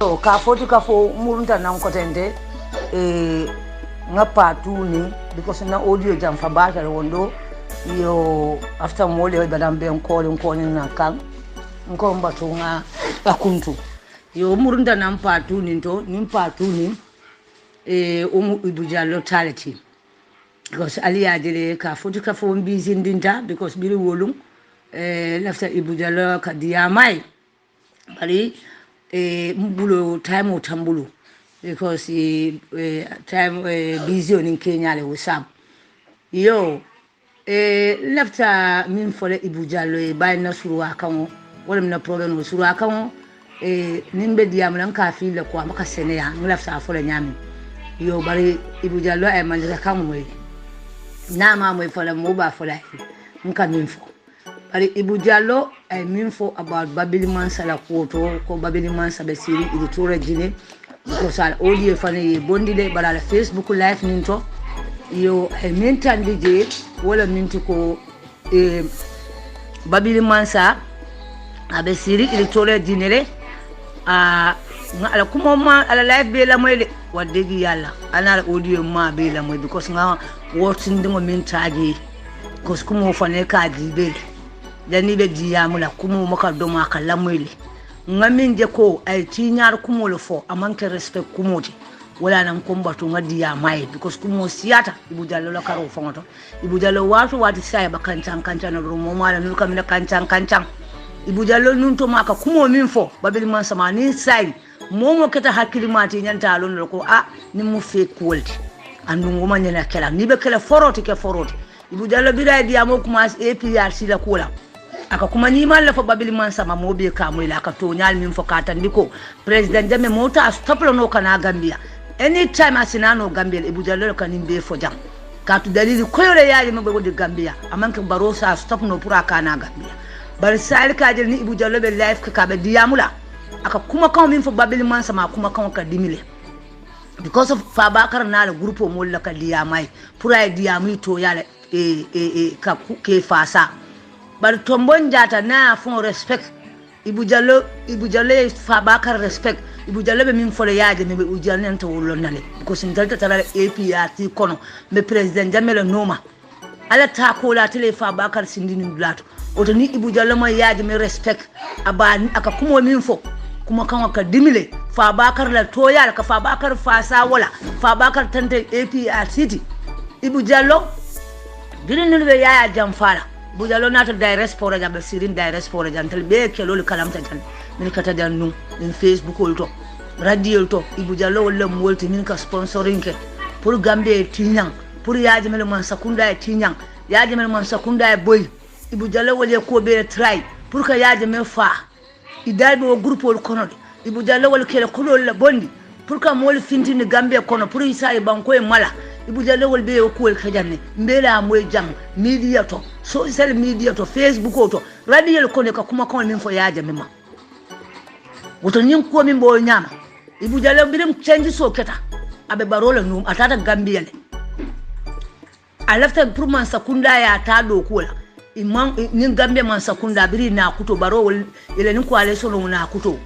So ka foti ka fo murunta nan kotente nga patuni because na audio jam fa bata wondo yo after mole badam be ko na kan ko mbatu nga akuntu yo murunta nan patuni to nim patuni Ibu Jallow talenti because aliya jele ka foti ka fo bizindinta because biri wolum lafta Ibu Jallow ka diyamai bari mbulo time utambulu because time busy on in Kenya le WhatsApp yo lafta min fole Ibu Jallow bay na suruwa kan wala na problem suruwa kan nimbe diamlan ka fi le ko maka seneya lafta fole nyami yo bari Ibu Jallow ay manjaka kan moy na ma moy fole mo ba fole nka min fo bari Ibu Jallow ay min fo about Babili Mansa la koto ko Babili Mansa be siri idi tore jine ko sal audio fane bondi le bala la Facebook live ninto yo ay min tandi je wala minti ko Babili Mansa abe siri idi tore jine le ala kuma ma ala live be la moyle wadegi yalla ana audio ma be la moy because nga wotin dingo min tagi ko kuma fane ka dibe dani be diyamula kuma maka do maka lamwele ngamin je ko ay tinyar kuma le fo amanke respect kumoti wala nan kombatu ngadi ya mai because kuma siyata Ibu Jallow la karo fonto Ibu Jallow wati sai bakancan na rumo mala nuka mina kancan Ibu Jallow nunto maka kuma min fo Babili Mansa ma ni sai momo keta hakilimati nyanta lon ko ni mu fe quality andu ngoma nyana kala ni be kala foroti ke foroti Ibu Jallow bira diyamo kuma APRC la kula aka kuma ni malla fa Babili Mansa ma mobe ka moy la ka to nyal min fo ka tan diko president jame mota stop lo no kana Gambia anytime asinano Gambia Ibu Jallow kan nimbe fo jam ka to dalili koyore yaali mo be Gambia amanke barosa stop no pura kana Gambia bar sal ka jel ni Ibu Jallow be live ka be diyamula aka kuma kan min fo Babili Mansa ma kuma kan ka dimile because of Fabakar na la groupe mo la ka diyamai pura diyami to yala ka ke fasa bar tombon jata na fon respect Ibu Jallow Fabakar respect Ibu Jallow be min fole yaaje me Ibu Jallow nta wollo nale because ntalta tara APRC kono me president Jamela Noma ala ta ko la tele Fabakar sindini blato oto ni Ibu Jallow ma yaaje me respect abani aka kuma min fo kuma kan ka dimile Fabakar la toyal ka Fabakar fasa wala Fabakar tante APRC Ibu Jallow birin be yaaya jam fala Ibu Jallow nata direct sport ja be sirin direct sport ja tel be kelol kalamta tan min kata dan nu min Facebook ol to radio to Ibu Jallow wala molti min ka sponsoring ke pour Gambia tinyang pour yaaje mel man sakunda tinyang yaaje mel man sakunda boy Ibu Jallow wala ko be try pour ka yaaje mel fa idalbe o groupe ol kono Ibu Jallow wala kele kolol la bondi pour ka mol fintini Gambia kono pour isa e banko e mala Ibu Jallow wol be ko ka janne mbela moy jang media to social media to Facebook to radio ko ne ka kuma kan min fo yaaje mema woto nyin ko min bo nyama Ibu Jallow birim change so keta abe barola num atata Gambia le alafta pour man sakunda ya ta do kula imam nin Gambia man sakunda biri na kuto barol ile nin ko ale so na kuto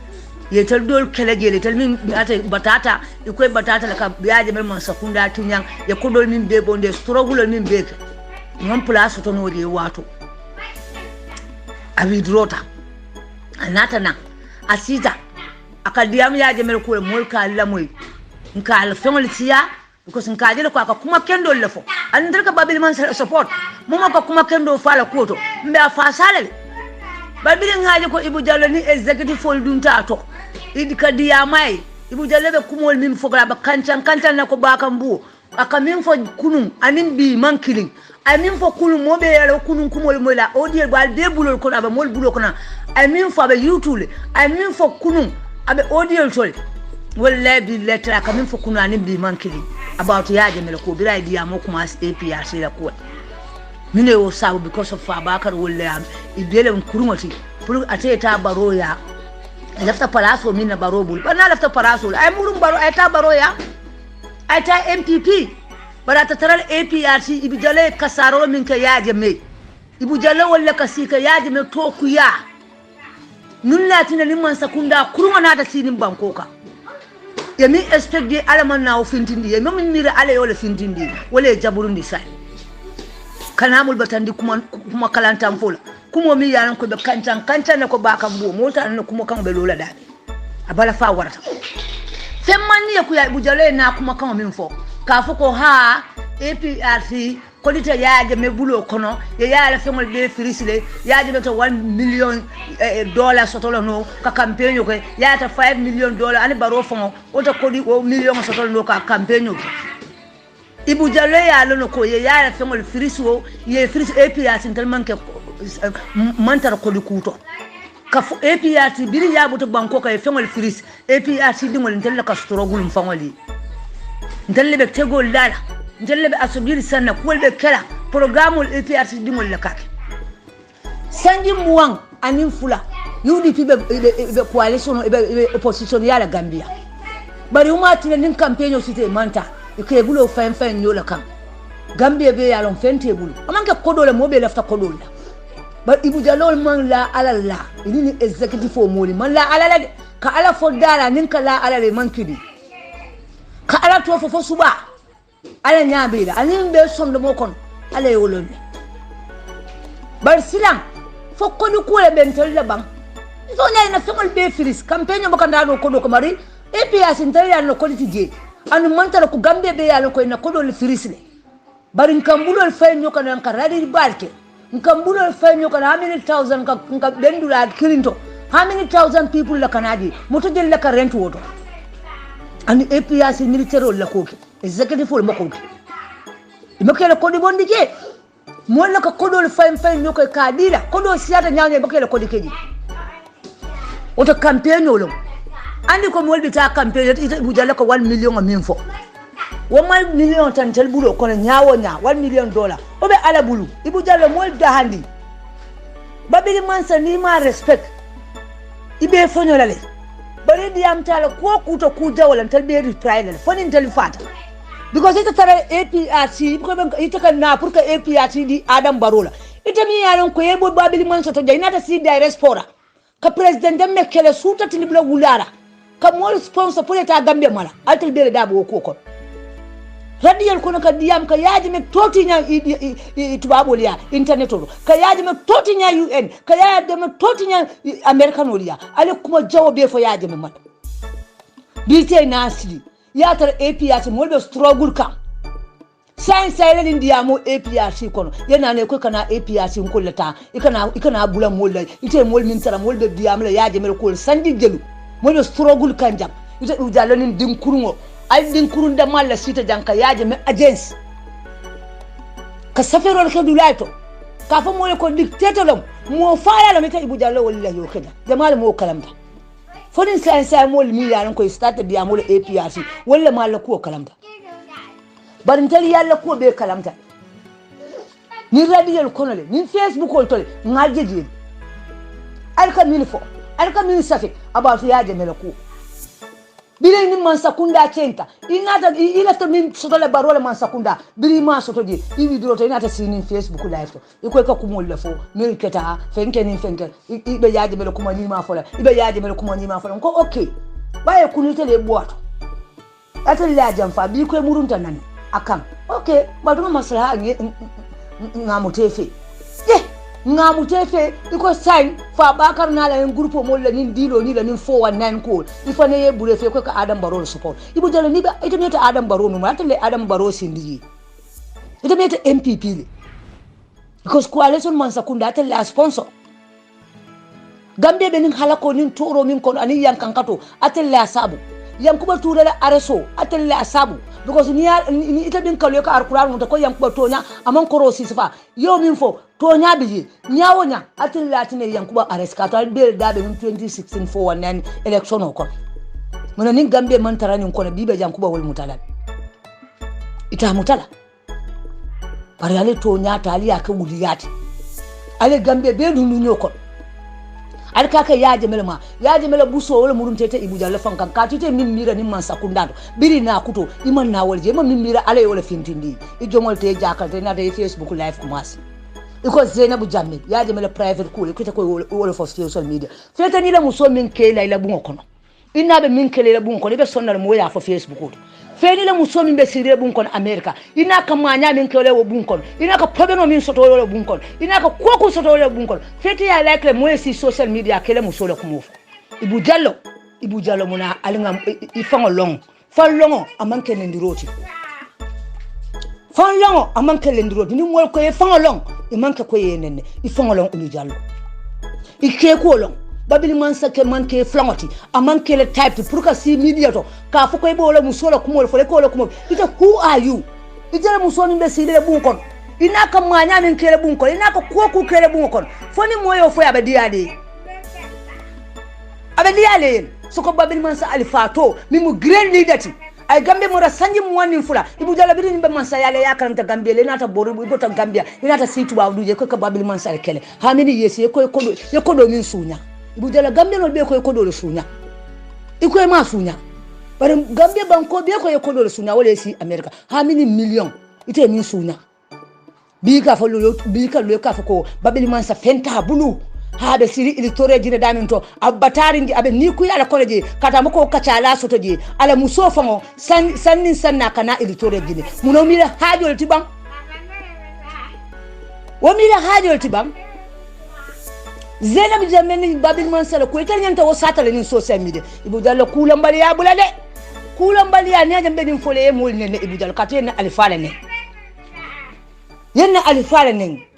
yetel dol kelege yetel min ata batata ikoy batata la ka yaaje mel man sakunda tinyang ya ko dol min be bonde struggle min be ngam place to no de wato abi drota anata na asita akadiyam yaaje mel ko mol ka lamoy nka al fengol tiya because nka jele ko aka kuma kendo lefo andar ka Babili Mansa support muma ka kuma kendo fala koto mbe afasale Babili ngaje ko Ibu Jallow ni executive foldunta to idi kadiyamai Ibu Jallow be kumol min fogla ba kancan na ko bakambu aka min fo kunun anin bi mankilin amin fo kunun mo be yalo kunun kumol mola audio bal de bulol ko aba mol bulo kona amin fo be youtube amin fo kunun abe audio tol wallahi bi letra aka min fo kunun anin bi mankilin about yaaje mel ko bira idea mo kuma APRC la ko mine o sabu because of Fabakar wallahi ibele kurumati pour ateta baroya lafta palaso mina barobul bana lafta palaso ay murum baro ay ta baroya ay ta MPP barata taral APRC Ibu Jallow kasaro min ka yaaje me Ibu Jallow walla kasika yaaje me to kuya nun latina ni man sakunda kuruma na da sinin bankoka yami expect de alaman na ofintindi yami min mira ala yola fintindi wala jaburundi sai kana mul batandi kuma kalantan fola kuma mi yaran ko be kancan ne ko baka mbo mota ne kuma kan be lola dabe abala fa warata femman ne ku ya bujale na kuma kan min fo ka fo ko ha APRC ko dita yaaje me bulo kono ya yaala femol be firisile yaaje be to $1 million sotolo no ka campaign ko yaata $5 million ani baro fongo o to kodi o million sotolo no ka campaign ko ibu jallo ya lono ko ya yaala femol firiso ye firis APRC tellement ke mantar ko di kuto ka APRC biri ya buto banko ka femol firis APRC dingol ntella ka struggle mfangoli ntelle be tegol dala njelle be asubiri sana kulbe kala programul APRC dingol lakake sanji muwang anin fula UDP be coalition be opposition yala Gambia bari umati nin campaign site manta ke bulo fen nyola kam Gambia be yalon fente bulo amanke kodole mo be lafta kodole bar ibu jalol man la alalla ini executive o moli man la alala ka ala fodala nin ka la alale man kidi ka ala to fo suba ala nyabira anin be sondo mo kon ala yolonde bar silam fokko du ko le bentel la bang so nyay na femol be firis campaign mo kanda do ko do ko mari APRC interi no ko tije anu mantara ko Gambia be yalo ko na ko do le firis le bari kambulo fay nyoka nan ka radi barke kambulo fay nyoka na how many thousand ka bendula kirinto how many thousand people la kanadi moto del la ka rent woto anu APRC militaire la ko executive for mako imakela kodi bondi je mo la ka kodol fay nyoko ka dila kodo siata nyaanye bakela kodi keji oto campaign yolo andi ko mo bita campaign ita bujala ko $1 million amin fo $1 million tan tel bulo kono nyaawo nya $1 million obe ala bulu ibujala mo da handi babili mansa ni ma respect ibe fonyo lale bari diam tala ko kuto kuja wala tel be reply lale fonin tel fata because ita tara APRC ko ita kan na purka APRC di Adam Barola ita mi yaron ko yebo babili mansa to jaina ta si diaspora ka president me kele suta tilibla wulara ka mo sponsor pour eta Gambia mala altel bere dabo ko ko radiyal kono ka diam ka yaaji me toti nya tubabo liya internet ro ka yaaji me toti nya UN ka yaaji me toti nya American liya ale kuma jawo be fo yaaji me mat bite nasli ya tar APRC mo be struggle kam science ile india mo APRC kono yana ne ko kana APRC kullata ikana bula molla ite mol min tara mol be diam la yaaji me ko sandi jelu mo be struggle kan jam ite du jalonin din kurungo ay din kurun da malla sita janka yaaje me agence ka safero ke dulaito ka fa mo ko dictator dum mo faala la meta ibu jallo wallahi yo keda jamal mo kalamta fodin sai mo mi yaran ko start dia mo APRC walla malla ko kalamta barin tali yalla ko be kalamta ni radio kono le ni Facebook ko tole ngajeje alka min safi about yaaje me ko bile ni mansakunda kenta inata min sotola barola mansakunda bili ma sotoji ibi droto inata sini Facebook live to iko ka kumolle fo mi keta fenke ibe yaaje mele kuma ni ma fola ibe yaaje mele kuma ni ma fola ko okay baye kunite le boato atal la jamfa bi ko murunta nan akam okay baduma maslaha ngamutefe ngamutefe iko sign fa bakar na la groupe mo la nin dilo ni la nin 419 ko ifane ye bure fe ko ka Adam Barrow support ibu jalo ni ba ita meta Adam Barrow no ma tele Adam Barrow sindi ita meta MPP le because coalition man sakunda tele sponsor Gambia be nin halako nin toro min kono ani yankankato atelle asabu yankuba turele areso atelle asabu because ni ita bin kalo ka alquran mun ko yankuba tonya amon koro sisifa yo min fo tonya biji nyawonya atelle atine yankuba areska to be dabe 2016 419 election ko mun nin Gambia man tarani ko bibe yankuba wol mutala ita mutala bari ale tonya tali aka wuliyati ale Gambia be dunu nyoko alka ka yaaje mele buso wala murum tete ibu jalla fankan ka tete min mira ni man sakundado biri na kuto iman na walje man min mira ale wala fintindi i jomol te jakal te na de Facebook live commence iko Zainabu Jammeh ya je mele private cool iko ta ko wala for social media feta ni la muso min ke la bungo kono ina be min ke la bungo kono be sonna mo ya for Facebook feni la muso min be sire bungo kono America ina ka manya min ke la bungo kono ina ka problem min soto wala bungo kono ina ka koko soto wala bungo kono feta ya like le mo si social media ke la muso la ko mo Ibu Jallow muna alinga ifango long falongo amanke lendiroti falongo amanke lendiroti ni mol ko e fango long imanke ko yenene ifango long Ibu Jallow ike ko long babili mansa ke manke flangoti amanke le type pour ka si media to ka fo ko e bolo musola kumol fo le ko lo kumol ita who are you ita musoni be si le bunkon ina ka manya min kele bunkon ina ka ko kele bunkon fo ni moyo fo ya be diade abeliyale soko babili mansa alifato mimu grand leader ti ay gambe mo rasanji mo wani fula Ibu Jallow bi ni be mansa yale yakaranta gambia le nata boru bu bota gambia inata situ wa duje ko ka babili mansa kele ha mini yesi ko do min sunya Ibu Jallow gambia no be ko do sunya iko ma sunya bare gambia banko be ko do sunya wala si america ha mini million ite min sunya bi ka fo lo ka fo ko babili mansa fenta bulu haɓe siri ilitoreji ne damin to abbatari ndi aɓe ni kuyi ala kono je kata mako kaca ala soto je ala muso fango sannin sanna kana ilitoreji ne muno mira haajol tibam wo mira haajol tibam Zainabu Jammeh ni babili mansala ko itel nyanta wo satale ni social media Ibu Jallow kulambali ya bulade kulambali ya ne jambe din fole e mol ne Ibu Jallow kate na alifala ne yenna alifala ne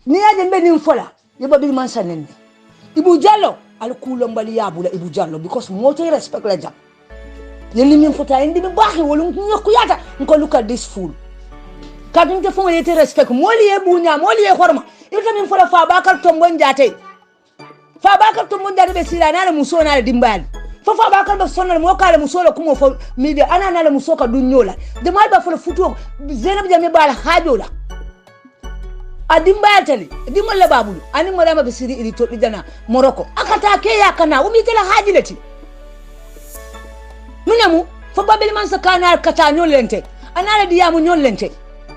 ni aje mbe ni mfola ye babili mansa nene Ibu Jallow al kulombali yabula Ibu Jallow because moto respect la jam yeli min fota indi be baxi wala ngako yata ngko look at this fool kadum te fo yete respect moli ye bunya moli ye horma ilta min fola fa bakar tombon jate be sira na la muso na la dimbali fa bakar be sonna mo kala muso la kumo fo media ana na la muso ka dunyola de mal ba fola futu Zainabu Jammeh bal hajola adimbayatali dimalle babulu ani morama be siri iri to didana Morocco akata ke yakana umi tela hajilati munamu fo babeli man sakana kata nyolente anala diyamu nyolente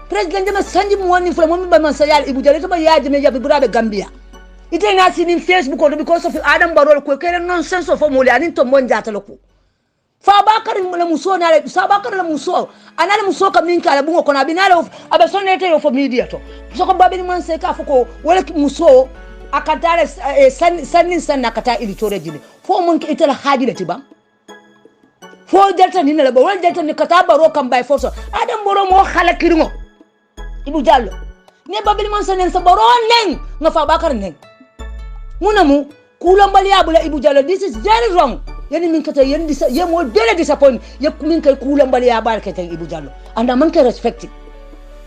president jama sanji mu woni fula mo be man sayal Ibu Jallow to ba yaji me yabi burabe Gambia ite na sinin Facebook ko because of Adam Barrow ko kere nonsense of mo le anin to mon jata loko fa bakar la muso na le sabakar la muso anala muso ka min kala bungo kona binala abe sonete yo fo media to soko babili manse ka foko wala muso akatare sannin sanna kata ilitore jini fo mun ki itala hajile tiba fo delta ni la ba wala delta ni kata baro kam bay forso Adam Barrow mo khala kirmo Ibu Jallow ne babili manse nen sa baro nen nga fa bakar nen munamu kulambali abula Ibu Jallow this is very wrong yani min kata yendi yemo dele disappoint yak min kay kulambali ya barkete Ibu Jallow anda man kay respect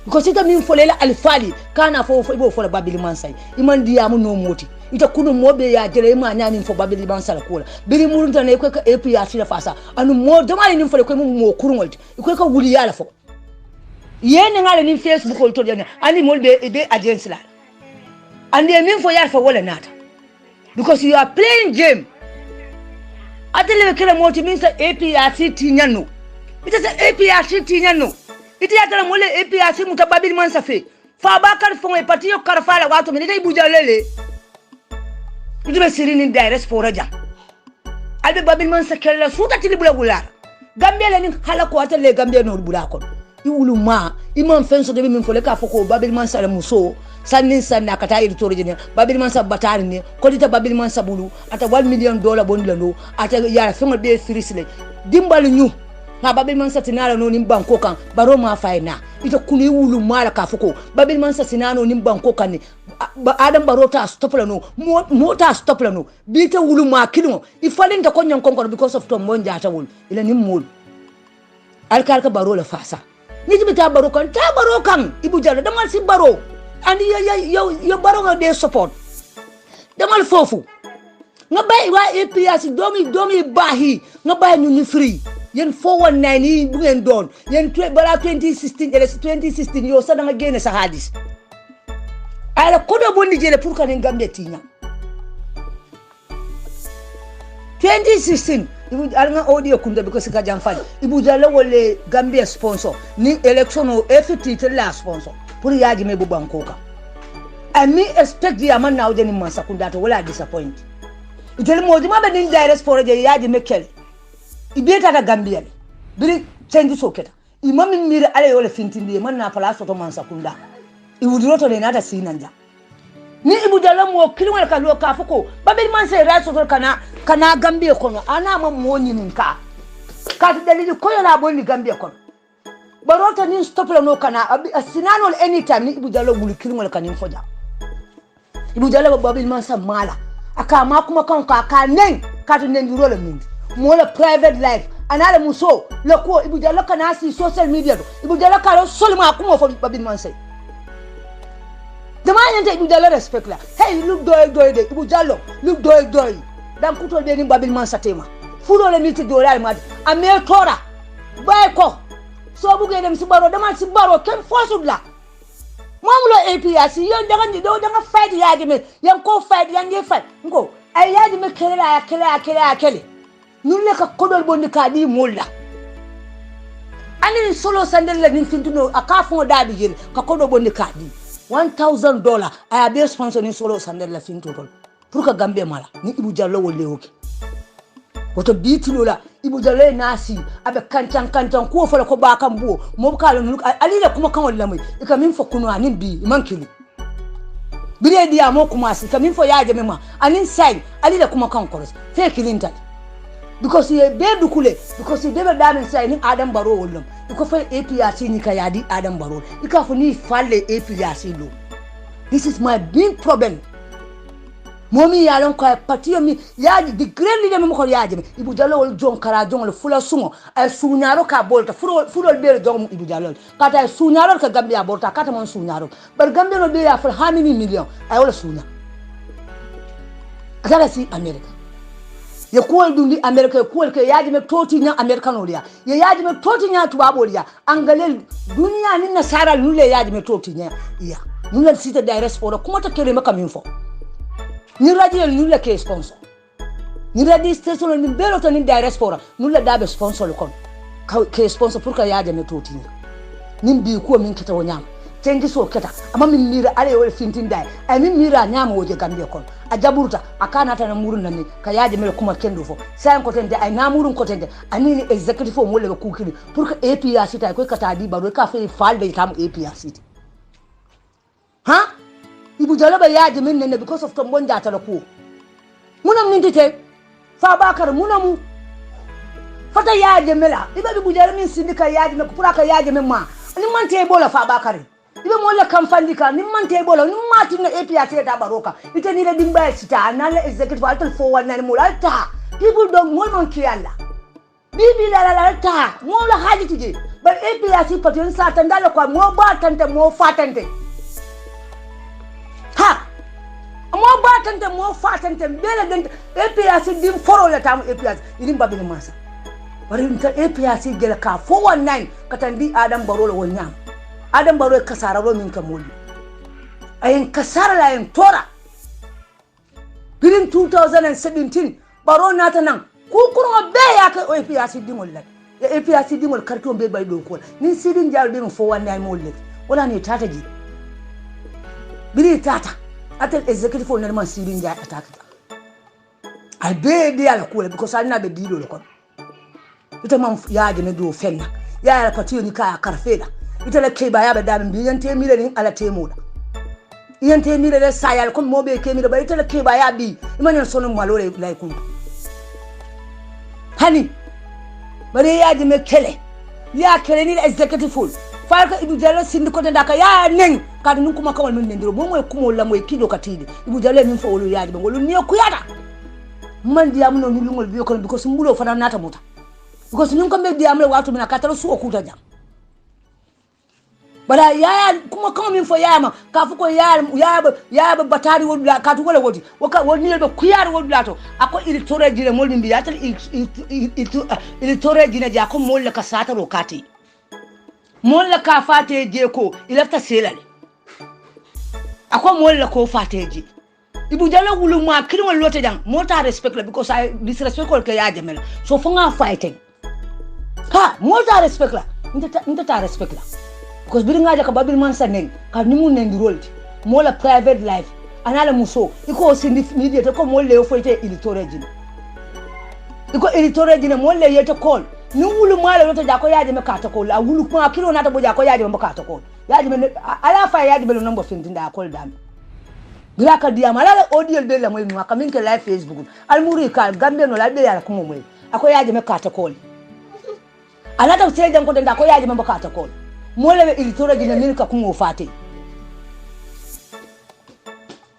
because ita min folela alfali kana fo ibo fola babili mansay iman diamu no moti ita kunu mobe ya jele ma nyani fo babili mansala kola biri murunta ne ko ka epi ya fila fasa anu mo damali nim fole ko mo kurungolti ko ka wuli yala fo yene ngale ni Facebook ko to jene ani molbe be agence la ande min fo yar fo wala nata because you are playing game atele kala moti min sa APRC tinyano ita sa APRC tinyano ita yatala mole APRC mutababili mansa fe fa bakar fo e patiyo karfala wato min ita Ibu Jallow le ita be sirini direct for raja albe babili mansa kala suta tilibula gular Gambia le ni halako atele Gambia no bulako iwuluma imam fenso de min fole ka foko babili mansa le muso sannin sanna kata iri tore jene babili mansa batari ne ko dita babili mansa bulu ata $1 million bondula no ata ya fengo be firisle dimbalu nyu ha babili mansa tinala no nim banko kan baro ma faina ita kuni wulu mala ka foko babili mansa tinano nim banko kan ni Adam Barrow ta stop la no mo ta stop la no bita wulu ma kilimo ifalin ta konyon konkon because of tom monja ta wul ila nim mul alkalka Barrow la fasa ni jibita Barrow kan Ibu Jallow damal si Barrow and yo Barrow nga de support damal fofu nga bay wa APRC domi bahi nga bay ñu free yen 419 yi bu ngeen doon yen bala 2016 yo sa da nga gene sa hadis ala kodo bonni jele pour kan Gambia tinya 2016 Ibu alanga audio kunda because ka jam fali Ibu Jallow wole Gambia sponsor ni election o FT la sponsor pour yaji me bu bankoka ami expect ya man na wajeni man sakunda to wala disappoint itel modi ma be din direct for je yaji me kele ibeta ka gambia biri change soketa imami mire ale yole fintindi man na pala soto man sakunda iwudiro le nata sinanja ni Ibu Jallow mo kilwal ka lo ka fuko babel man sai raso kana gambia kono ana ma mo nyininka ka dalili ko yola bonni gambia kono barota ni stop la no kana sinanol anytime ni Ibu Jallow wuli kilwal kanin foja Ibu Jallow babel man sa mala aka ma kuma kan ka nen ka to nen role min mo la private life anala muso le ko Ibu Jallow kana si social media do Ibu Jallow ka solma kuma fo babel man sai the man ente Ibu Jallow respect la hey look doy de Ibu Jallow look doy dan kutol be ni babel man satema fulo le milti dollar ma ame tora bay ko so bu dem si baro dama si baro ken fosu la mamulo APRC yon daga fight yaji me yan ko fight yan je fight ngo ay yaji me kele nulle ka kodol bondi ka di molla ani solo sandel la nin fintuno akafo dabi jel ka kodol bondi ka di $1,000 aya be sponsor ni solo sandel la fintuno pour ka gambe mala ni Ibu Jallow wolle oke woto bitilo la Ibu Jallow nasi abe kancan ko fala ko ba kan bo mo ka lo ali la kuma kan walla mai ka min fo kuno anin bi man kili bire dia mo kuma si ka min fo yaje mema anin sai ali la kuma kan koros fe kilinta because ye be dukule because ye be damin sai ni Adam Barrow wollum ko fa APRC ni ka yadi Adam Barrow ika fo ni falle APRC lo. This is my big problem. Momi yalon ko patio mi yaji the great leader mo ko yaji Ibu Jallow wol jon kara jon le fula sumo ay suñaro ka bolta fulol be jon Ibu Jallow kata ay suñaro ka gambia bolta kata mon suñaro bar gambia no be ya for how many million ay wala suña atala si America ye ko dundi America ko ke yaji me toti nya America no liya ye yaji me toti nya tubabo liya angalel dunia ni nasara nule yaji me toti nya iya nule sita direct for kuma ta kere maka min fo ni radio nulla ke sponsor ni radio station ni belo to ni direct sponsor nulla dabe sponsor kon ke sponsor pour ka yaade me toti ni bi ko min kita wonyam tengi so keta amma min mira ale wala fintin dai ay min mira nyama woje gambe kon a jaburta akana tan murun nan ka yaade me kuma kendo fo sai ko tende ay namurun ko tende ani executive fo mo le ko kini pour ka APRC ta ko kata di baro ka fe falde tam APRC ha Ibu Jallow ba yaji min nene because of tombon jata la ko munam nintite fa bakar munamu fata yaji mela ibe Ibu Jallow min sindika yaji me pura ka yaji min ma ni man te bola fa bakar ibe mo la kamfandika ni man te bola ni ma tin APRC ta baroka ite ni le dimba sita na le executive altal 419 mo alta people don't mo non kiyalla bibi la ta mo la haji tije ba APRC patin sa tandala ko mo ba tante mo fatante ha mo batante mo fatante bele dent APRC dim foro la tam APRC idim babini masa bari inta APRC gele ka 419 katandi Adam Barrow la wonyam Adam Barrow kasara ro min kamoli ayen kasara la en tora birin 2017 Barrow nata nan kukuro be ya ka APRC dimol la APRC dimol karto be bay do ko ni sidin jall be 419 mo le wala ni tata ji biri tata atel executive for normal sidin ja attack I be de ala ko because I na be dilo ko ita man yaade me do fenna ya ala patiyo ni ka karfeda ita la ke ba ya be da bi yante mi le ni ala temo da yante mi le sayal ko mo be ke mi ba ita la ke ba ya bi imanyo sonu malore lai ku hani bare yaade me kele ya kele ni executive full farka Ibu Jallow sindi ko ndaka ya nen kadi nun kuma kawal min ndiro mo moy kumo la moy kido katidi Ibu Jallow min fo wolu yaadi be ngolu ni ko yata man diam no ni lungol bi ko because mbulo fana nata mota because nun ko be diam le watu mina katalo su okuta jam bala ya kuma kawal min fo yama ka fu ko ya ba batari wolu la katu wala wodi waka woni be kuyar wolu lato ako il tore jire moldi bi yatal il tore jine ja ko mol ka sataro kati molla ka fate je ko ilafta selale akwa molla ko fate je Ibu Jallow wulu ma kirma lote jang mota respect la because I disrespect ko ke ya jamela so fonga fighting ha mota respect la inta ta respect la because biri ngaja ka babil man sanen ka nimu nen role mola private life anala muso iko sindi media to ko molle foite editorial jina iko editorial jina molle yete call ni wulu mala loto jako yaje me kata call a wulu ko kilo nata bo jako yaje me kata call yaje me ala fa yaje be lo number fintinda call dam bila ka diam ala audio be la moy no ka min ke live Facebook al muri ka gambe no la be ya ko moy ako yaje me kata call ala ta sejan ko danda ko yaje me kata call molle be editorial jina min ka ko fati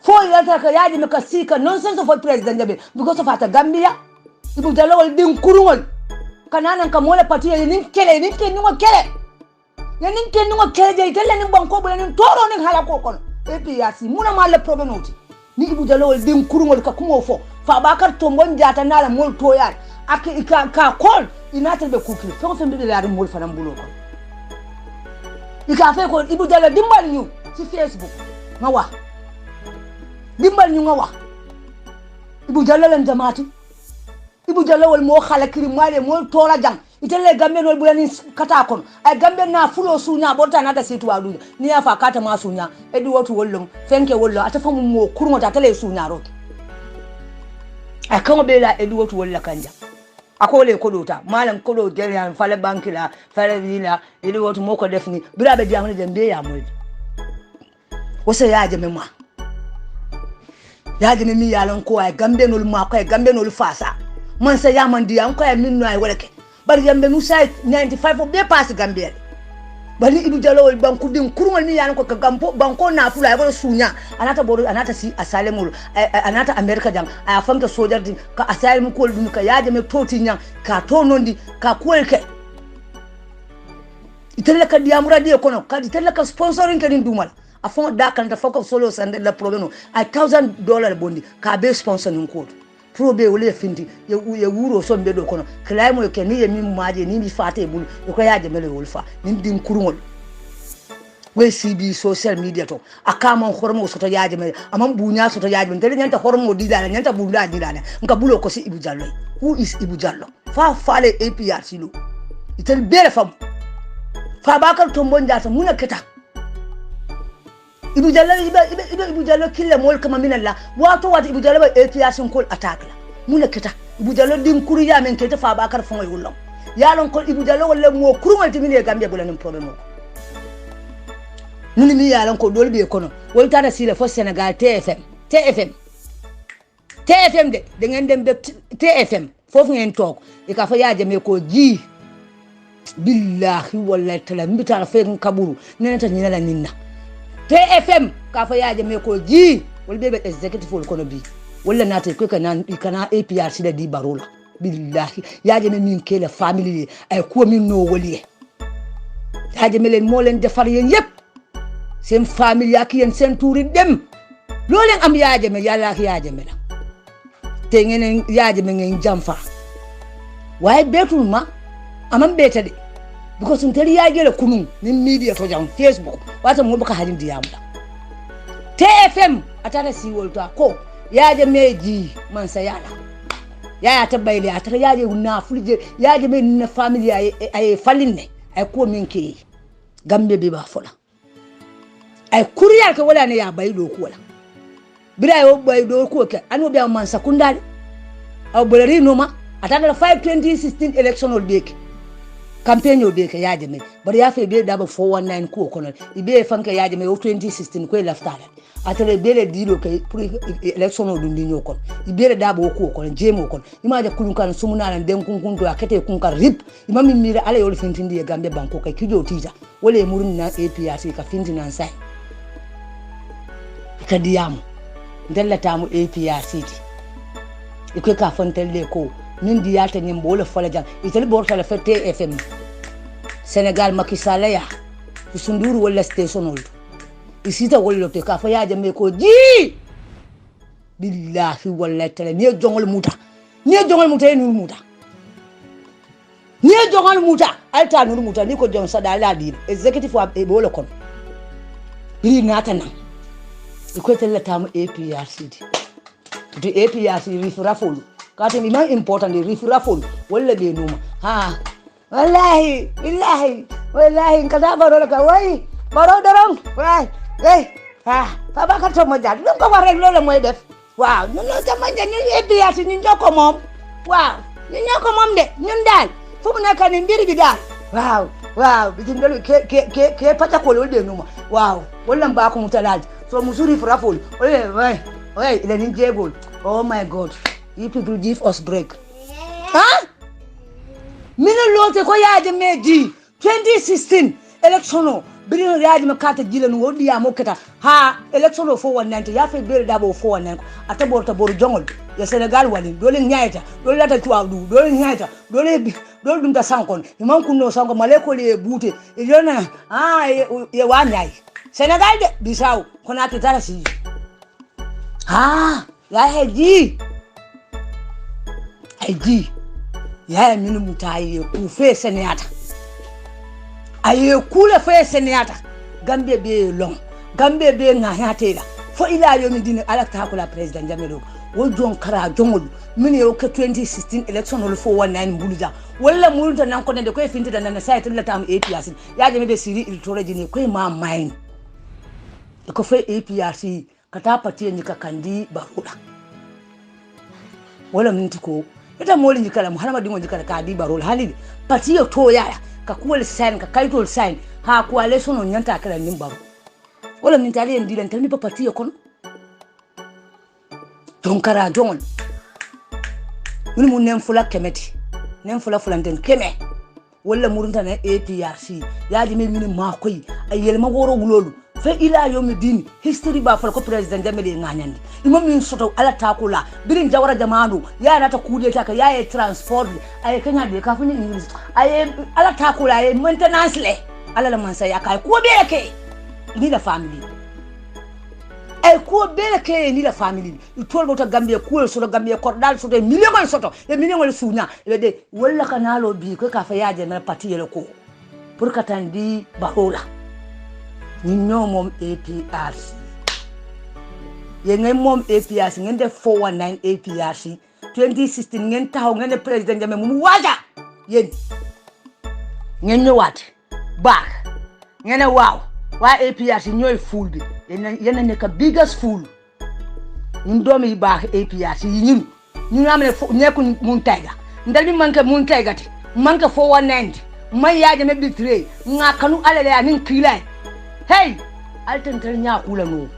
for yata ka yaji me ka sika nonsense of president jabe because of ata Gambia ibu dalawal din kurungol kanana ka mole parti nin kele nin ken ngo kele nin ken ngo kele je tele nin banko bo nin toro nin hala ko kon APRC muna ma le problem oti ni ibu dalawal din kurungol ka kumo fo fa bakar tombon jata nala mol toyar ak ka kol inata be kukil fo fe mbi la mol fanam bulo ko ika fe ko ibu dalawal dimbal ñu ci Facebook ngawa dimbal ñu nga wax ibu jalal jamaati ibu jalal mo xala kiri male mo tora jang itele gambe no bulani kata kon ay gambe na fulo sunya bota na da situ wadu ni afa kata ma sunya edi wotu wollum fenke wollo ata famu mo kurmo ta tele sunya roki ay kan be la edi wotu wolla kanja akole kodota malam kodo gerian fale bankila fale vila edi wotu moko defni birabe jamne dembe ya moy wose yaaje memma yaji mi yalan ko ay gambe nol ma ko ay gambe nol fasa man sa yaman di an ko ay min no ay walake bar yambe nu say 95 be pass gambe bali ibu jalawol banku din kurmal mi yalan ko ka gampo banko na fula ay wala sunya anata bodo anata si asalemul anata america jang ay famta sojar din ka asalem ko dum ka yaji me toti nyang ka to nondi ka kolke itella ka diamura di kono ka itella ka sponsoring ka din dumal afon da kan ta foko solo sande la problème a $1,000 bondi ka be sponsor nun ko pro be wole findi ye wuro so be do kono claimo ke ni ye min maaje ni mi fate bul ko yaaje mele wolfa ni din kurungol we CB social media to akama hormo so to yaaje mele amam bunya so to yaaje mele nyanta hormo di dala nyanta bunda di dala nka bulo ko si Ibu Jallow. Who is Ibu Jallow? Fa fale APRC lo itel bele fam fa bakar tombon jata muna keta Ibu Jallow killa mol kama minalla wato wata Ibu Jallow APRC kol attack la muna keta Ibu Jallow din kuru ya men keta fa bakar fongoy wulam yalon kol Ibu Jallow wala mo kurungal timine Gambia bulan problème ko nuni mi yalon ko dol be kono wol tata sile fo Senegal TFM de ngeen dem be TFM fofu ngeen tok e ka fa yaaje me ko ji billahi wallahi tala mbita fa kaburu nenata nyina ninna TFM ka fa yaaje me ko ji wol bebe executive wol kono bi wala nata ko kana APRC da di barola billahi yaaje me min kele family ay ko min no woli yaaje me len mo len defar yeen yep sen family ak yeen sen touri dem lo len am yaaje me yalla ak yaaje me la te ngene yaaje me ngeen jamfa way betul ma amam beta de because unteli yaaje le kunu ni media to jam Facebook wata mo baka halin diyamla TFM atara si wolta ko yaaje meji man sayala ya tabayle atara yaaje na fulje yaaje me na family ay falinne ay ko min ke Gambe be ba fola ay kuriyal ke wala ne ya baydo ko wala bira yo baydo ko ke anu be man sakundale aw bolari no ma atara 2016 election ol beke campaign yo beke yaaje me bari ya fe be daba 419 ko kono ibe fanke yaaje me 2016 ko laftala atare bele dilo ke pour election ol dundi nyokon ibe daba ko kono jemo kon imaje kulun kan sumuna nan den kun do akete kun kan rip imami mira ala yo fintindi e Gambe banko kay kijo tija wala murin na APRC ka finti nan sai kadiyam dallata mu APRC iko ka fontelle ko min diyata nyim bolo fala jang itel borta la fete FM Senegal Macky Sall ya Sunduru wala station ol isita wala te ka fa yaaje me ko ji billahi wala tele ni jongol muta ni jongol muta alta nur muta ni ko jon sada la di executive wa e bolo kon bi nata nan iko tellata mu APRC to APRC rifrafol kati mi man important rifrafol wala be numa ha wallahi billahi wallahi kada baro ka wai baro dorong wai fa ba ka to mo jad dum ko war rek lolu moy def waaw ñun lo sama ñu ebiati ñu ñoko mom waaw ñu ñoko mom de ñun dal fu mu nekk ni mbir bi daal waaw bi ndelu ke pata ko lolu de numa waaw wallan ba ko mutalaj so musuri frafol wai ile ni jebol oh my god you people give us break mina lote ko yaaje meji 2016 election birin yaaje me kata jilen wodi ya mokata ha election 419 ya fe bere dabo 419 ataborta boru jongol ya Senegal wali dole nyaita dole lata tuwadu dole nyaita dole dum ta sankon imam kunno sanko maleko le bute ilona ye wanyai Senegal de Bissau kona tetara si ya heji ya minu mutaye ku fe senata aye kula fe senata gambe be long gambe be ngahata fo ila yomi dine ala ta kula president jamelo wo jon kara jongol mini yo ke 2016 election ol 419 buluja wala mulunta nan ko de ko finti da nan site la tam APRC ya jame be siri il toreji ne ko ma mine ko fe APRC kata pati ni ka kandi baruda wala minti ko ita moli njikala muhammad dingo njikala ka di barol halide pati yo to yaya ka kuwal sign ka kaitol sign ha coalition on nyanta kala nimbaro wala min tali ndi lan tani pati yo kon don kara jon mun nem fula kemeti nem fula den keme wala murunta na APRC yaji min ma koy ayel magoro wulolu fe ila yomi dini history ba fal ko president jamele nganyandi imam min soto ala takula birin jawara jamanu ya na ta kude ta ka ya transport ay kanya de ka funi english ay ala takula ay maintenance le ala la mansa ya kai ko be ke ni la family ay ko be ke ni la family itol bota gambia ko so gambia kordal so de million soto e million le sunya e de wala kanalo bi ko ka fa yaje na parti yele ko pour katandi barola ñoo mom APRC ngeen mom APRC ngeen def 419 APRC 2016 ngeen taxaw ngeen ne président Jammeh mu waaja yeen ngeen ñëwaat baax ngeen ne waaw waa APRC ñooy fool bi yeen ne ka biggest fool ñun doomi baax APRC yi ñun am ne nekku mun tayga ndal bi manke mun taygati manke 419 may yaa Jammeh bi tre nga kanu alale ya nin kilay hey altentel nya kula no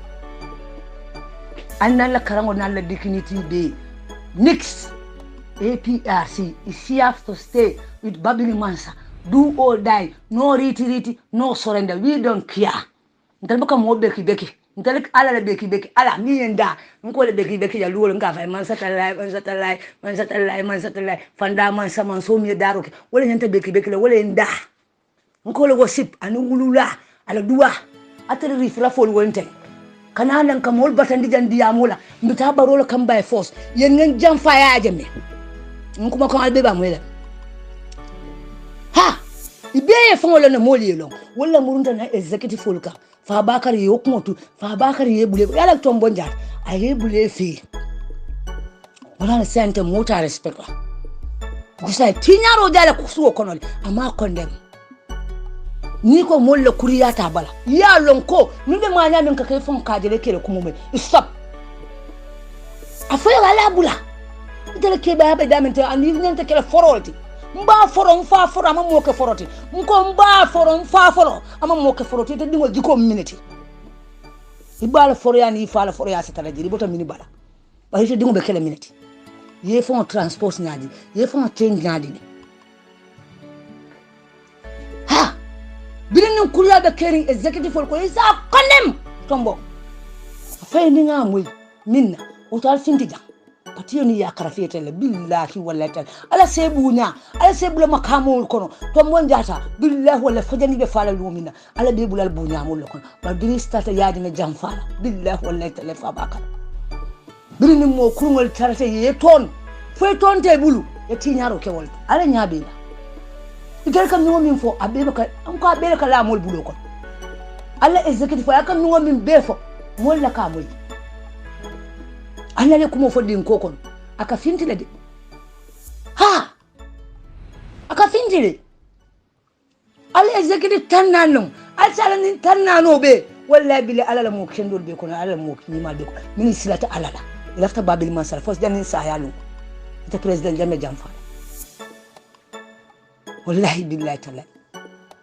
annan la karango nan la dignity be nix APRC is here to stay with Babili Mansa do or die no retreat no surrender we don't care ntal baka mo beki ntal ala la beki ala mi yenda nko le beki ya luwo nga fa man satellite fanda man sama so mi daro ke wala nyanta beki la wala nda nko le gossip anu ngulula ala duwa atari rifra fol wonte kananan kamol batandi jandi amula mbita barola kam by force yen ngen jam faya Jammeh nkuma ko albe ba mwela ha ibeye fongolo na moli long wala murunta na executive folka fa bakari yokumotu fa bakari yebule yala tombo njat ayebule fi wala na sente mota respect gusa tinyaro dala kusuo konol ama condemn ni ko molle kuriya ta bala ya lonko nube manya min ka kai fon kajele kele kumume stop afa wala bula itele ke ba da min ta ani nante kele forolti mba foro mfa foro ama moke foroti mko mba foro mfa foro ama moke foroti te dingo jiko minute ibala foro ya ni fala foro ya setala jiri bota mini bala ba hite dingo be kele minute ye fon transport nyadi ye fon change nyadi ni Birin kuria be caring executive for ko isa konem tombo fay ni nga moy minna o tal fintija patiyo ni ya karafete le billahi wallahi ala sebunya ala sebula makamul kono tombo njata billahi wallahi fajani be fala lumina ala be bulal bunya mul kono ba biri stata yaadi me jam fala billahi wallahi tele fa bakal birin mo kurngol tarate ye ton fay ton te bulu e tinyaro kewol ala nyaabe itel kam nuwo min fo abeba ka anko abela ka la mol bulo ko alla executive fa kam nuwo min befo mol la ka mol alla le kumo fo din kokon aka fintile de ha aka fintile al executive tannano al sala ni tannano be wallahi bile alala mo kendol be kono alala mo kimal be ko min silata alala lafta babil masal fos janin sa yalu te president jamme jam fa wallahi billahi ta'ala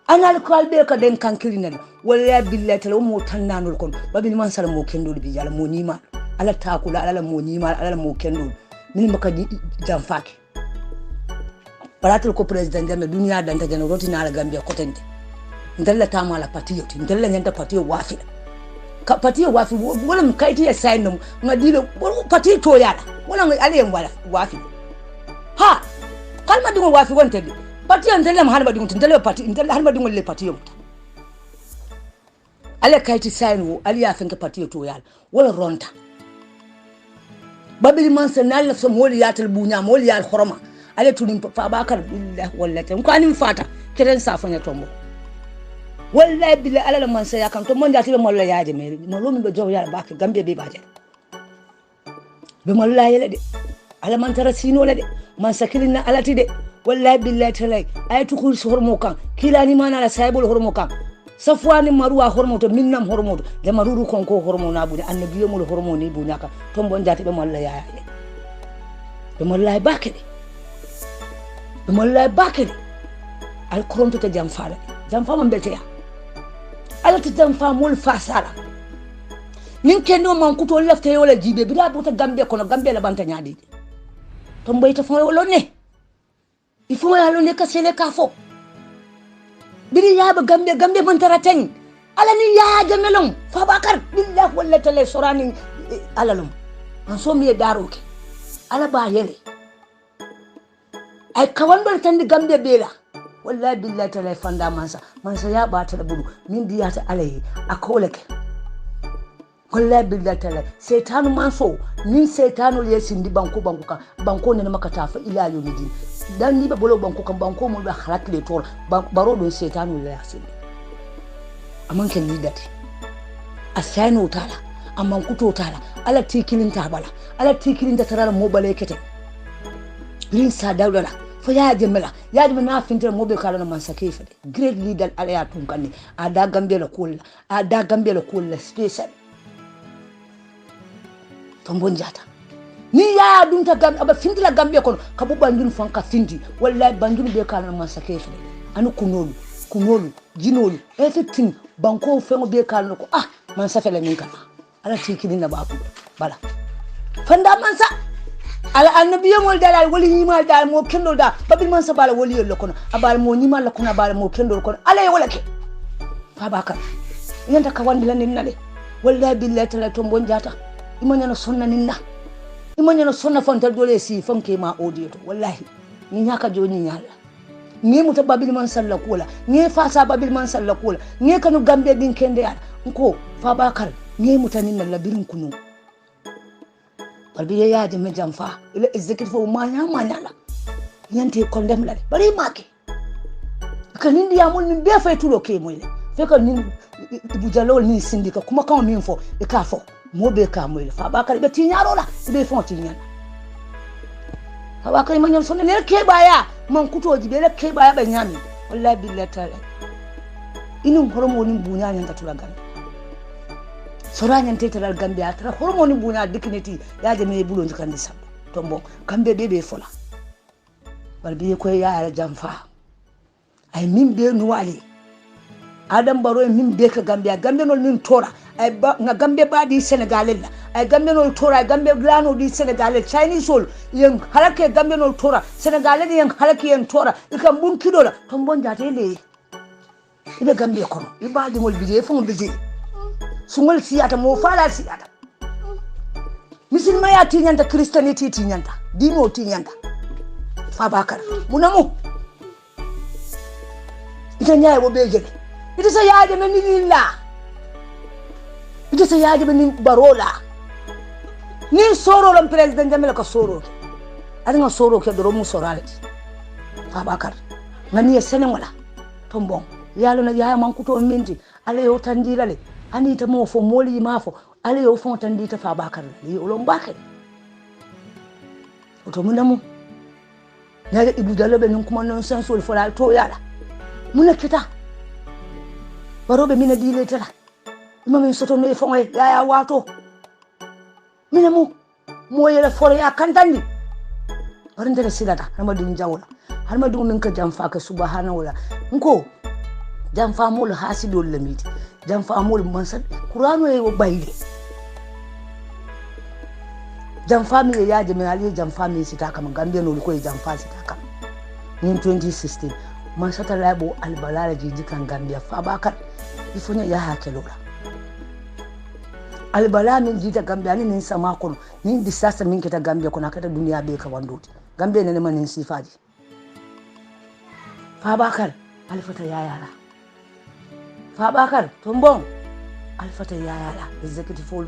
anal ko albe ka den kankirinal wallahi billahi ta'ala mo tannano kon babil masal mo kendol bi jala mo nima ala takula alala mo nima alala mo kendol min maka jam faake paratul ko president jamme duniya danta jana rotina ala gambia kotente ndalla tama la patiyoti ndalla nyanta patiyo wafi ka patiyo wafi wala mkaiti ya sign no ngadile patiyo to yala wala ale wala wafi ha kalma dingo wafi wonte bi patiyo ndalla mahal dingo ndalla patiyo ndalla halma dingo le patiyo ale kaiti sign wo ali ya fenke patiyo to yala wala ronta babili mansa nalla so moli yatal bunya moli yal khoroma ale tulim fa bakar billahi wallahi ko anim fata keren safanya tombo wallahi billahi ala man sa yakam to mon jati be molla yaaje meri mo lomi be jow yalla bak gambe be baaje be molla yele de ala man tara sino le de man sakilina alati de wallahi billahi talay ay tukul hormo kan kilani mana la saybul hormo kan safwani maruwa hormo to minnam hormo de maruru konko hormo na buni annabi yemul hormo ni bunyaka to mon jati be molla yaaje be molla bakade be molla bakade al kronto te jam faala jam fama mbelteya ala ti jam fa mol fasala min kendo man kuto lefte wala jibe bida buta gambe kono gambe la banta nyaadi to mbayta fo wala ne il faut ya lo ne ka sele ka fo bidi ya ba gambe man tara tan ala ni ya jamelon fa bakar billahi wala tale sorani alalum an so mi daroke ala ba yele ay kawandol tan di gambe bela wallahi billahi ta fanda mansa ya bata da budu min diya ta alayi akolake wallahi billahi ta setanu manso min setanu le sindi banko ne maka tafa ila yo midi dan ni ba bolo banko kan banko mo ba halat le tor baro don setanu le sindi amman kan ni dati asano tala amman kuto tala ala tikilin ta bala ala tikilin ta tarara mo bale kete rin sa dawdala fo yaaje mela na fintere mobe kala no man sakefa great leader ala ya tun kanni ada gambe la kulla special tombon jata ni ya dum ta gambe aba findila gambe kono kabu bandun fanka findi wallahi bandun be kala no man sakefa anu kunolu jinolu everything banko fengo be kala ko man safela min kana ala tikini na babu bala fanda man sa ala annabi yamol dalal wali yimal dal mo kendo da babil man sabala wali yel kono abal mo yimal la kono abal mo kendo kono ala e wala ke fa bakar yanta ka wandi lan nale wallahi billahi tala to bon jata imanya no sonna ninna imanya no sonna fonta dole si fonke ma audio to wallahi ni nyaka joni nyalla ni muta babil man salla kula ni fa sa babil man salla kula ni kanu gambe din kende ya ko fa bakar ni muta ninna labirin kunu balbi ya je me jamfa ila executive fo manya la yante condemn la bari make kanin dia mun min be fay tulo ke moyle fe ko nin bu jalol ni sindika kuma kan min fo e ka fo mo be ka moyle fa ba kar be ti nyaro la be fo ti nyana fa ba kar man sonne ne ke baya man kutoji be le ke baya be nyami wallahi billahi ta'ala inum horomo ni bunya nyanta tula gambe soranya ntetala gambe atra hormoni bunya dignity yaje me bulo njikandi sabbo tombo kambe bebe fola balbi ko ya jamfa ay min be nuwali adam baro min be ka gambe nol min tora ay nga gambe badi senegal la ay gambe nol tora gambe glano di senegal chinese sol yen halake gambe nol tora senegal yen halake yen tora ikam bun kidola tombo njate le ibe gambe kono ibadi mol bije fon bije sungol siyata mo fala siyata misilma ya tinyanta christianity tinyanta dino tinyanta fa bakar munamu ita nyaay bo beje ita sa yaaje men ni lilla ita sa yaaje men barola ni soro lam president jamela ka soro ari nga soro ke do mu sorale fa bakar ngani senen wala tombon yalo na yaaya man kuto minti ale yo tandilale anita mo fo moli mafo ale yo fo tandita fa bakar ni olom bakar to munamu na ibu dalabe nun kuma non san sol fola to yala muna kita barobe mina dile tala mami soto no fongoy ya wato mina mo yele fore ya kantandi warindere silata hama dum jawla hama dum min ka jamfa ka subhanahu wa nko jamfa mul hasidul lamiti jamfa mul mansan qur'ano e bayde jamfa mi ya jami ali jamfa mi sita kam gambe no ko jamfa sita kam ni 2016 man sata labo albalala jiji kan gambia fa bakar ifonya ya hakelola albala min jita gambia ni sama kono ni disasa min kita gambia kono kata duniya be ka wandoti gambia ne man sifaji fa bakar alfata ya yara fa bakar tombon alfata ya yara executive full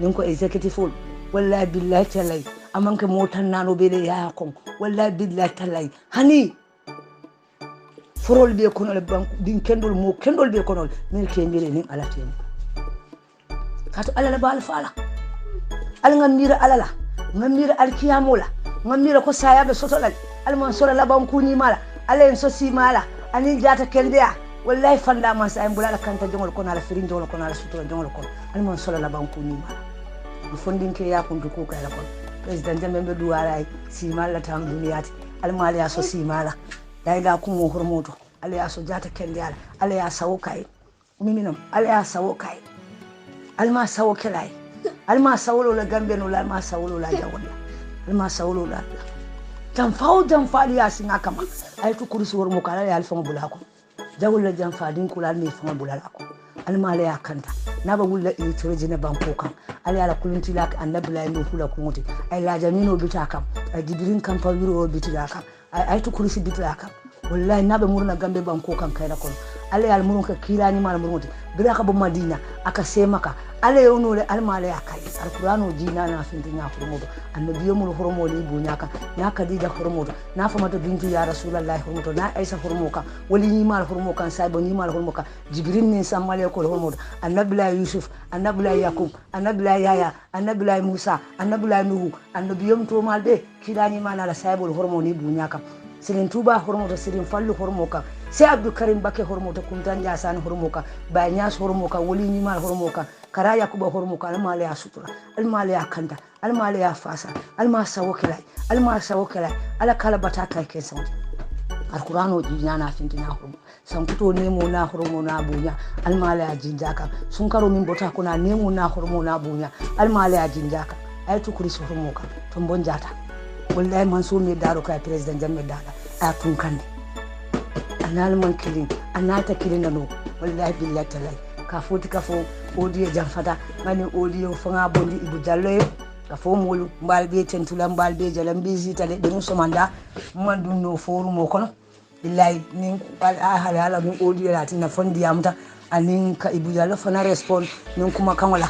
ninko executive full wallahi billahi talai amanke motan nano bele ya kon wallahi billahi talai hani forol be kono le bank din kendol mo kendol be kono min kendire nin alaten kato alala bal fala al ngamira alala ngamira alkiyamola ngamira ko sayabe sotolal al man sora la bankuni mala alen so si mala ani jata kelbeya wallahi fanda man sa en bulala kanta jongol kono ala firin jongol kono ala sutura jongol kono al man sora la bankuni mala fondinke ya kuntu ko kala kono president jambe duwaray si mala tam duniyati al mali ya so si mala dayda kumo hormoto ala ya so jata kendiyala ala ya sawo kay miminam ala ya sawo kay alma sawo kelay alma sawo la gambe no la ma sawo la jawla alma sawo la jam fali ya singa kama ay to kursi wor mo kala ya alfa bulako jawla jam fadin kula mi fa bulako alma la ya kanta naba wulla e torejina banko kam ala ala kulunti lak annabi la no hula kunti ay la jamino bita kam ay dibirin kam pa wiro bita kam ay to kursi bita kam wallahi naba murna gambe banko kam kayna kono ala ya murun ka kilani mal murunti bira ka bo madina aka semaka ala yono le almala ya kai alqur'ano jina na finti nya hurmodo annabi yomul hurmo li bunyaka na kadija hurmodo na famata bintu ya rasulullahi hurmodo na aisha hurmoka wali ni mal hurmoka saibo ni mal hurmoka jibril ni samale ko hurmodo annabi la yusuf annabi la yakub annabi la yaya annabi la musa annabi la nuhu annabi yom to mal be kilani mana la saibo hurmo ni bunyaka sirin tuba hurmoto sirin fallu hurmoka sai abdul karim bakke hurmoto kuntan jasan hurmoka bayanyas hurmoka wali ni mal hurmoka kara yakuba hurmoka almala ya sutura almala ya kanta almala ya fasa alma sawokila ala kala batata ke sawu alqur'ano jina na fintina hurmo sankuto nemo na hurmo na bunya almala ya jinjaka sun karo min bota kuna nemo na hurmo na bunya almala ya jinjaka ay tukuri su hurmoka ton bonjata wallahi man so me daro kai president jamme dada a tun kande anal man kilin anata kilin no wallahi billahi talai ka foti ka fo odiye jamfata mani odiyo fanga bondi ibu jallo ka fo molu mbalbe tentula mbalbe jalambe zitale de muso manda man dunno foru mo kono billahi nin hala min odiyo lati na fondi amta anin ka ibu jallo fana respond nin kuma kanwala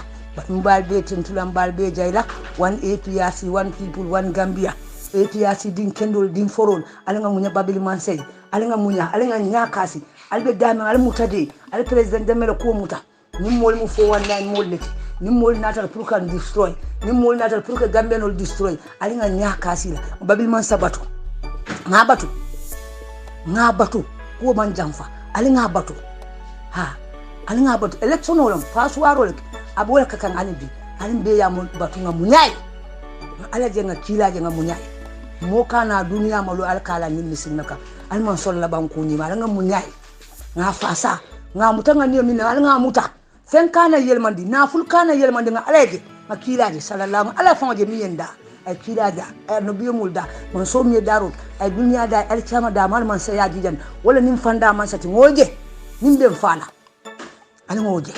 mbalbe tentula mbalbe jayla one APRC one people one Gambia APRC din kendol din forol alinga munya babili mansay alinga munya alinga nyakasi albe dame al mutade al president demelo ko muta nim mol mu fo wan nine mol leti nim mol natal pour kan destroy nim mol natal pour que Gambia no destroy alinga nyakasi la babili mansa batu ngabatu ko man jamfa alinga batu ha alinga batu election olam paswaro abola kakan alibi alimbe ya batu ngamunyai ala jenga kila jenga munyai moka na duniya malu alkala min misinaka alman solla bankuni ma nga munyai nga fasa nga mutanga ni min nga muta fen kana yelmandi na ful kana yelmandi nga alege nga kilaji sallallahu ala fanje mi yenda ay kilaja ay no biyumul da man so mi darut ay duniya da al chama da mal man sa yaji jan wala nim fanda man sati ngoje nim ben fana al ngoje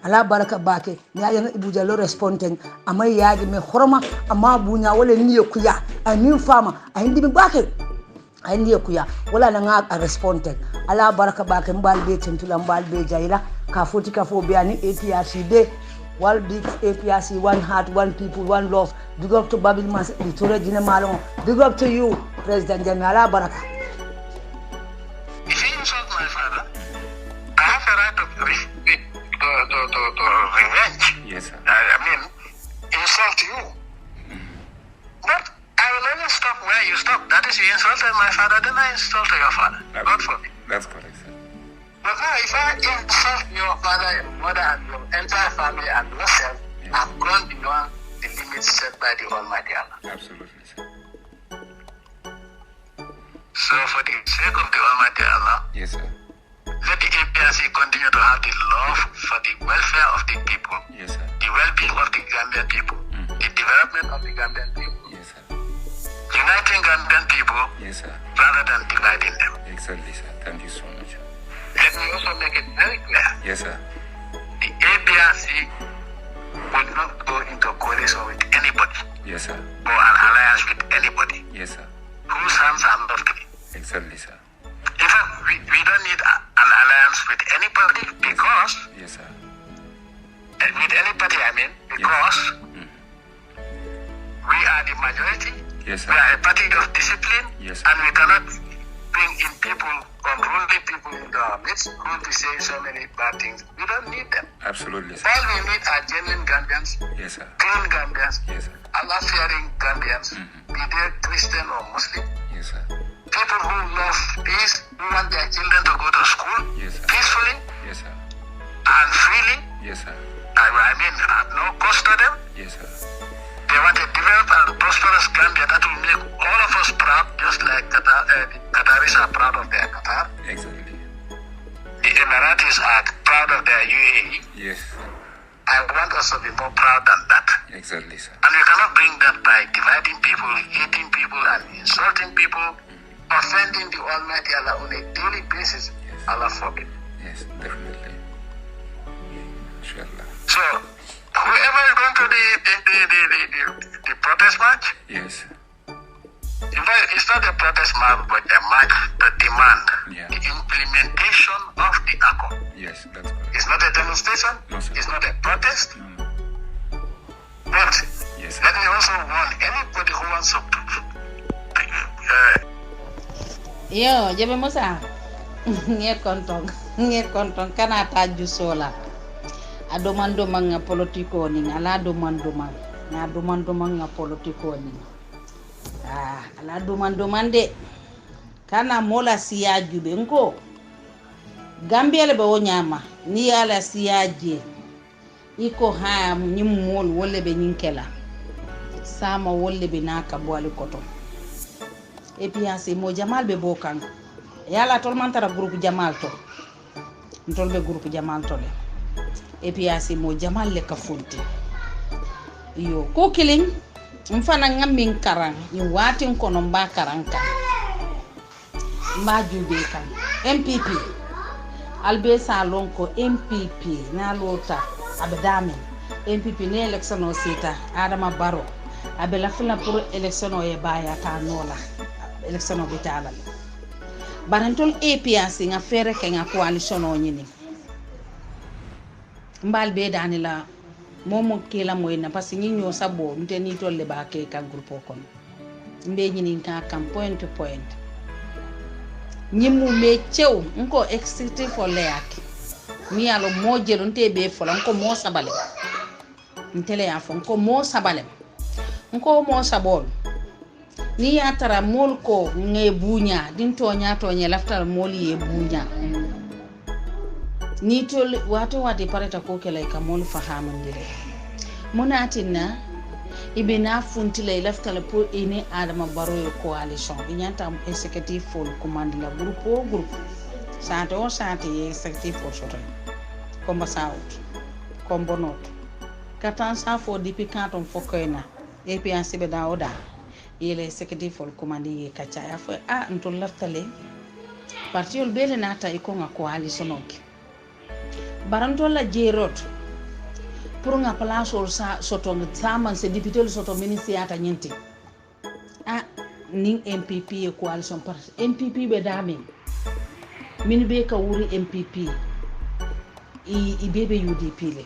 ala baraka bake ni ayanga ibu jallo responding amay yaji me horoma amma bunya wala ni kuya ay min fama ay ndi bake ay ndi kuya wala na nga responding ala baraka bake mbalbe tentula mbalbe jayla ka foti ka fo biani APRC de wal big APRC one heart one people one love big up to Babil Mas Victoria Jine Malon big up to you President Jamala Baraka. If you insult my father, I have a right of to revenge. Yes, sir. I mean, insult you. But I will only stop where you stop. That is, you insulted my father, then I insulted your father. God forbid. That's correct, sir. But now, if I insult your father, your mother, and your entire family and yourself, I've gone beyond the limits set by the Almighty Allah. Absolutely, sir. So, for the sake of the Almighty Allah, Yes, sir. let the APRC continue to have the love for the welfare of the people, Yes, sir. the well-being of the Gambian people, the development of the Gambian people, Yes, sir. uniting Gambian people Yes, sir. rather than dividing them. Exactly, sir. Thank you so much. Let me also make it very clear. Yes, sir. The APRC will not go into coalition with anybody Yes, sir. or an alliance with anybody Yes, sir. whose hands are not clean. Exactly, sir. In fact, we don't need an alliance with anybody because, Yes, sir. with any party I mean, because we are the majority, Yes, we sir. are a party of discipline, Yes, sir. and we cannot bring in people, unruly people into our midst who will be saying so many bad things. We don't need them. Absolutely, sir. All we need are genuine Gambians, Yes, sir. clean Gambians, Yes, sir. Allah-fearing Gambians, be they Christian or Muslim, Yes, sir. people who love peace, who want their children to go to school Yes, sir. peacefully Yes, sir. and freely. Yes, sir. I mean, at no cost to them. Yes, sir. They want a developed and prosperous Gambia that will make all of us proud, just like the Qataris are proud of their Qatar. Exactly. The Emiratis are proud of their UAE. Yes. I want us to be more proud than that. Exactly, sir. And we cannot bring that by dividing people, hating people, and insulting people, offending the Almighty Allah on a daily basis. Yes. Allah forbid. Yes, definitely. Inshallah. So, whoever is going to the protest march, Yes. in fact, it's not a protest march, but a march to demand Yeah. the implementation of the ACOM. Yes, that's correct. It's not a demonstration, No, sir. it's not a protest, No. but Yes, sir. let me also warn anybody who wants to Yo, Jabe Musa. Nget kontong kana taju sola. Adoman nga politiko ni ala doman na doman nga politiko ni. Ala doman de. Kana mola siya jube nko. Gambia le be wonyama ni ala siya je. Iko ha nyimol wolle be nyinkela. Sama wolle be naka boali koto. Et puis c'est mo jamal be bokan yala tol man tara groupe jamal to ntol be groupe jamal to le et puis c'est mo jamal le ka fonti yo ko killing mfana ngamin karang ni watin kono mba karanka mba jube kan MPP albe salon ko MPP na lota abdami MPP ne election o sita Adama Barrow abela fina pour election o e baya ta nola election of Italy. Barantol APRC nga fere ke nga coalition o nyini. Mbal be danila momo kila moyna parce que nyinyo sabo nte ni tolle ba ke ka groupe kon. Mbe nyini ka kam point to point. Nyimu me chew nko executive for leak. Mi alo mojelo nte be fola nko mo sabale. Ntele ya fo nko mo sabale. Nko mo sabol. Ni ya tara mol ko nge bunya din tonya laftal mol ye bunya ni tol wato wati pareta ko kala ka mol fahamandire munatina ibina funtile laftal pour ini Adama Barrow coalition inyanta executive for command la groupe sante executive for soto komba saut kombo not katan sa fo depuis quand on fokoyna et puis en sebe da oda il est executive for command ye kacha ya fo ntol laftale parti ol bele nata iko nga coalition ok barantol la jerot pour nga place ol sa soto ngaman se député le soto ministre ata nyenti ning MPP e coalition parti MPP be dami min be ka wuri MPP i bebe UDP le